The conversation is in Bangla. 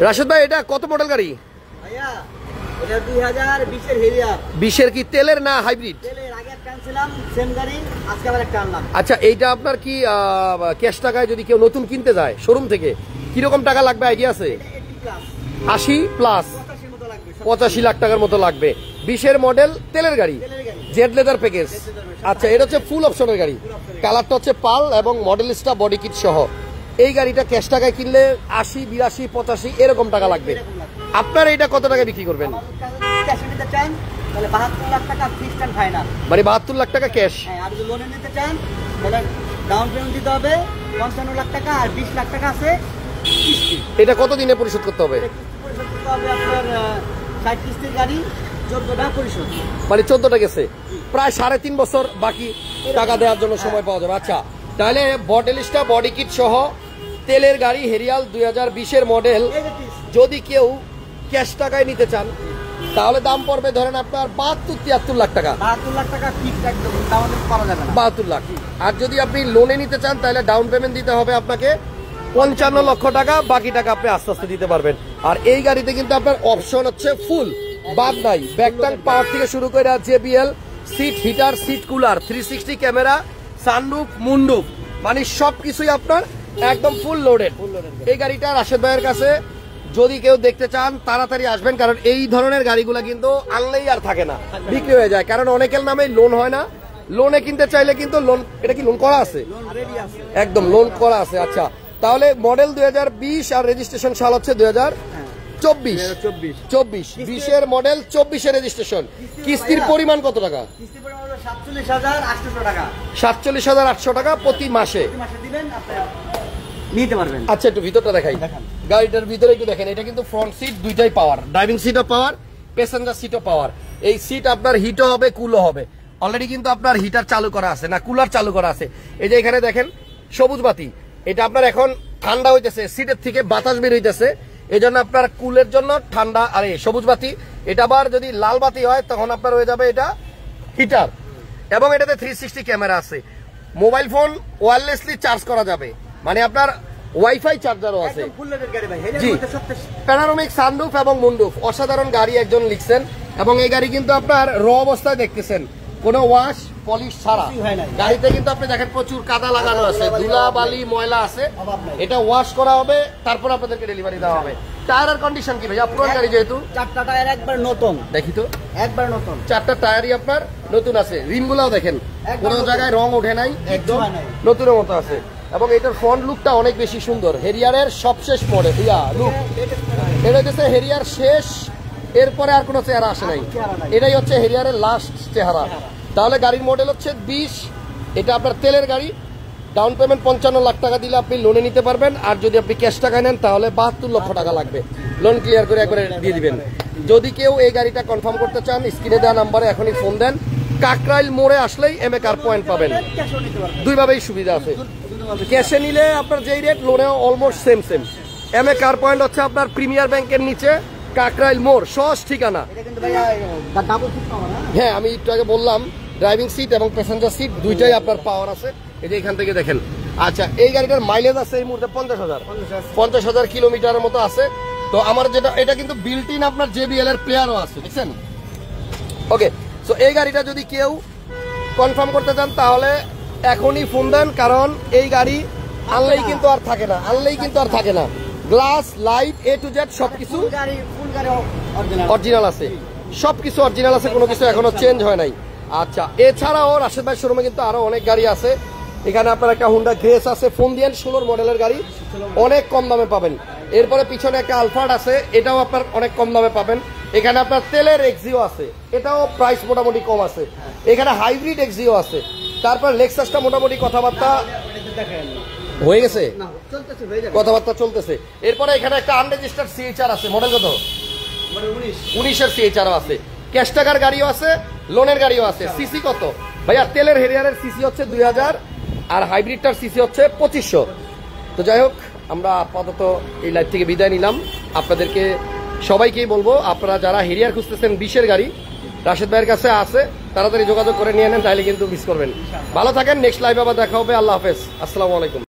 রাশেদ ভাই এটা কত মডেল গাড়ি? ভাইয়া এটা 2020 এর হেরিয়ার। 20 এর কি তেলের না হাইব্রিড? তেলের, আগে একটা আনছিলাম সেম গাড়ি, আজকে আবার একটা আনলাম। আচ্ছা, এইটা আপনার কি ক্যাশ টাকায় যদি কেউ নতুন কিনতে যায় শোরুম থেকে কিরকম টাকা লাগবে আইডিয়া আছে? 80 প্লাস 85 লাখ টাকার মতো লাগবে। 20 এর মডেল তেলের গাড়ি, জেড লেদার প্যাকেজ। আচ্ছা, এটা হচ্ছে ফুল অপশনের গাড়ি, কালারটা হচ্ছে পাল এবং মডেলিস্টা বডি কিট সহ। এই গাড়িটা ক্যাশ টাকায় কিনলে 80, 82, 85 এরকম টাকা লাগবে। আপনার এইটা কত টাকা বিক্রি করবেন? ক্যাশে নিতে চান তাহলে 72 লাখ টাকা ফিক্সড এন্ড ফাইনাল, মানে 72 লাখ টাকা ক্যাশ। হ্যাঁ, আর যদি লোনে নিতে চান তাহলে ডাউন পেমেন্ট দিতে হবে 55 লাখ টাকা, আর 20 লাখ টাকা আছে কিস্তি। এটা কত দিনে পরিশোধ করতে হবে? পরিশোধ করতে হবে আপনার 60 কিস্তির গাড়ি, 14টা পরিশোধ, মানে 14টা গেছে, প্রায় 3.5 বছর বাকি টাকা দেওয়ার জন্য সময় পাওয়া যাবে। আচ্ছা, তাহলে মডেলিস্টা বডি কিট সহ তেলের গাড়ি হেরিয়াল 2020 এর মডেল যদি কেউ ক্যাশ টাকায় নিতে চান তাহলে দাম পড়বে ধরেন আপনার 72-73 লাখ টাকা। 72 লাখ টাকা ফিক্সড, একদম ডাউন করা যাবে না, 72 লাখ। আর যদি আপনি লোনে নিতে চান তাহলে ডাউন পেমেন্ট দিতে হবে আপনাকে 55 লক্ষ টাকা, বাকি টাকা আপনি আস্তে আস্তে দিতে পারবেন। আর এই গাড়িতে কিন্তু আপনার অপশন হচ্ছে ফুল, বাদ নাই। ব্যাকটাং পাওয়ার থেকে শুরু করে JBL, seat heater, seat cooler, 360 camera, sunroof, moonroof, মানে সবকিছুই আপনার একদম ফুল লোডেড। এই গাড়িটা রাশেদ ভাইয়ের কাছে যদি কেউ দেখতে চান তাড়াতাড়ি আসবেন, কারণ এই ধরনের গাড়িগুলো কিন্তু আনলেই আর থাকে না, বিক্রি হয়ে যায়। কারণ অনেকের নামে লোন হয় না, লোনে কিনতে চাইলে কিন্তু লোন, এটা কি লোন করা আছে? একদম লোন করা আছে। আচ্ছা, তাহলে মডেল 2020 আর রেজিস্ট্রেশন সাল হচ্ছে 2024। 20 এর মডেল, 24 এর রেজিস্ট্রেশন। কিস্তির পরিমাণ কত টাকা? কিস্তির পরিমাণ হলো 47,800 টাকা। 47,800 টাকা প্রতি মাসে দিবেন, আপনি নিতে পারবেন। আচ্ছা, একটু ভিতরটা দেখাই। গাড়িটার ভিতরে একটু দেখেন, এটা কিন্তু ফ্রন্ট সিট দুইটাই পাওয়ার, ড্রাইভিং সিটও পাওয়ার, প্যাসেঞ্জার সিটও পাওয়ার। এই সিট আপনার হিটও হবে, কুলও হবে। অলরেডি কিন্তু আপনার হিটার চালু করা আছে, না কুলার চালু করা আছে। এই যে এখানে দেখেন সবুজ বাতি, এটা আপনার এখন ঠান্ডা হইতেছে, সিটের থেকে বাতাস বের হইতেছে, এই জন্য আপনার কুলের জন্য ঠান্ডা। আর এই সবুজ বাতি, এটা আবার যদি লাল বাতি হয় তখন আপনার হয়ে যাবে এটা হিটার। এবং এটাতে 360 ক্যামেরা আছে, মোবাইল ফোন ওয়্যারলেসলি চার্জ করা যাবে, মানে আপনার ওয়াইফাই চার্জারও আছে। জি, প্যানোরামিক সানরুফ এবং মুন্ডুফ, অসাধারণ গাড়ি একজন লিখছেন। এবং এই গাড়ি কিন্তু আপনার র অবস্থায় দেখতেছেন, কোনো ওয়াশ পলিশ ছাড়া। গাড়িতে কিন্তু আপনি দেখেন প্রচুর কাদা লাগানো আছে, ধুলা বালি ময়লা আছে, এটা ওয়াশ করা হবে, তারপর আপনাদেরকে ডেলিভারি দেওয়া হবে। টায়ারের কন্ডিশন কি ভাইয়া? পুরো গাড়ি যেহেতু 4টা টায়ার একবার নতুন, দেখি তো একবার নতুন, 4টা টায়ারই আপনার নতুন আছে। রিমগুলাও দেখেন কোনো জায়গায় রং ওঠে নাই, একদম নতুনের মতো আছে। এবং এটার ফ্রন্ট লুকটা অনেক বেশি সুন্দর, হেরিয়ারের সবশেষ মডেল লুক। এটা হচ্ছে হেরিয়ার শেষ, এরপরে আর কোনো চেহারা আসে নাই, এটাই হচ্ছে হেরিয়ারের লাস্ট চেহারা। তাহলে গাড়ির মডেল হচ্ছে 20, এটা আপনার তেলের গাড়ি। ডাউন পেমেন্ট 55 লাখ টাকা দিলে আপনি লোনে নিতে পারবেন। আর যদি আপনি ক্যাশ টাকায় নেন তাহলে 72 লক্ষ টাকা লাগবে, লোন ক্লিয়ার করে একবারে দিয়ে দিবেন। যদি কেউ এই গাড়িটা কনফার্ম করতে চান স্ক্রিনে দেওয়া নাম্বারে এখনই ফোন দেন। কাকরাইল মোড়ে আসলেই MA কার পয়েন্ট পাবেন, দুইভাবেই সুবিধা আছে। ক্যাশে নিলে আপনার যেই রেট, লোনেও almost same. MA car point হচ্ছে আপনার প্রিমিয়ার ব্যাংকের নিচে, কাকরাইল মোড়, সহজ ঠিকানা। হ্যাঁ, আমি একটু আগে বললাম ড্রাইভিং সিট এবং প্যাসেঞ্জার সিট দুইটাই আপনার পাওয়ার আছে। এই যে এখান থেকে দেখেন। আচ্ছা, এই গাড়িটার মাইলেজ আছে এই মুহূর্তে 50,000 কিলোমিটারের মতো আছে। তো আমার যেটা, এটা কিন্তু বিল্ট ইন আপনার JBL এর প্লেয়ারও আছে, দেখছেন? ওকে, সো এই গাড়িটা যদি কেউ কনফার্ম করতে চান তাহলে এখনই ফোন দেন, কারণ এই গাড়ি আনলেই কিন্তু আর থাকে না, glass, light, A to Z সবকিছু অরিজিনাল আছে, সবকিছু অরিজিনাল আছে, কোনো কিছু এখনো চেঞ্জ হয় নাই। আচ্ছা, এছাড়াও রাশেদ ভাই শোরুমে কিন্তু আরো অনেক গাড়ি আছে। এখানে আপনার একটা হুন্ডা গ্রেস আছে, ফোন দিয়েন, 16 মডেলের গাড়ি, অনেক কম দামে পাবেন। এরপরে পিছনে একটা আলফার্ড আছে, এটাও আপনার অনেক কম দামে পাবেন। এখানে আপনার তেলের এক্সিও আছে, এটাও প্রাইস মোটামুটি কম আছে। এখানে হাইব্রিড এক্সিও আছে। তারপর লেক্সাসটা মোটামুটি কথাবার্তা হয়ে গেছে, কথাবার্তা চলতেছে। এরপরে এখানে একটা আনরেজিস্টার্ড CHR আছে, মডেল কত? 19 এর CHR আছে। ক্যাশ টাকার গাড়িও আছে, লোনের গাড়িও আছে। সিসি কত ভাইয়া? তেলের হেরিয়ারের সিসি হচ্ছে 2000, আর হাইব্রিডটার সিসি হচ্ছে 2500। তো যাই হোক, আমরা আপাতত এই লাইভ থেকে বিদায় নিলাম। আপনাদেরকে সবাইকেই বলবো, আপনারা যারা হেরিয়ার খুঁজতেছেন 20 এর গাড়ি, রাশেদ ভাইয়ের কাছে আছে, তাড়াতাড়ি যোগাযোগ করে নিয়ে নেন, তাহলে কিন্তু মিস করবেন। ভালো থাকেন, নেক্সট লাইভ আবার দেখা হবে। আল্লাহ হাফেজ, আসসালামু আলাইকুম।